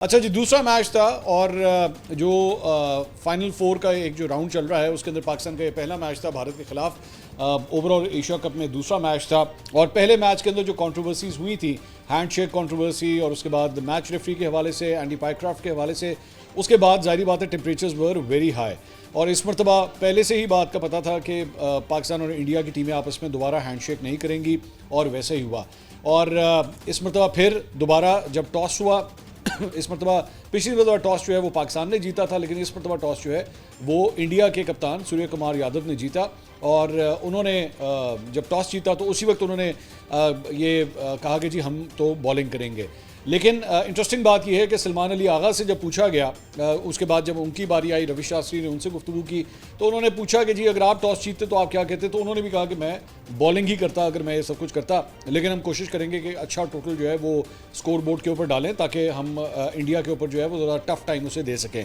अच्छा जी, दूसरा मैच था और जो फाइनल फोर का एक जो राउंड चल रहा है उसके अंदर पाकिस्तान का ये पहला मैच था भारत के खिलाफ। ओवरऑल एशिया कप में दूसरा मैच था और पहले मैच के अंदर जो कंट्रोवर्सीज हुई थी, हैंडशेक कंट्रोवर्सी और उसके बाद मैच रेफरी के हवाले से, एंडी पाइक्राफ्ट के हवाले से, उसके बाद जाहिर बात है टेम्परेचर्स वर वेरी हाई। और इस मरतबा पहले से ही बात का पता था कि पाकिस्तान और इंडिया की टीमें आपस में दोबारा हैंडशेक नहीं करेंगी और वैसे ही हुआ। और इस मरतबा फिर दोबारा जब टॉस हुआ इस मरतबा पिछली मरतबा टॉस जो है वो पाकिस्तान ने जीता था, लेकिन इस मरतबा टॉस जो है वो इंडिया के कप्तान सूर्य कुमार यादव ने जीता। और उन्होंने जब टॉस जीता तो उसी वक्त उन्होंने ये कहा कि जी हम तो बॉलिंग करेंगे। लेकिन इंटरेस्टिंग बात यह है कि सलमान अली आगा से जब पूछा गया, उसके बाद जब उनकी बारी आई, रवि शास्त्री ने उनसे गुफ्तगू की तो उन्होंने पूछा कि जी अगर आप टॉस जीतते तो आप क्या कहते, तो उन्होंने भी कहा कि मैं बॉलिंग ही करता अगर मैं ये सब कुछ करता, लेकिन हम कोशिश करेंगे कि अच्छा टोटल जो है वो स्कोर बोर्ड के ऊपर डालें ताकि हम इंडिया के ऊपर जो है वो ज़रा टफ टाइम उसे दे सकें।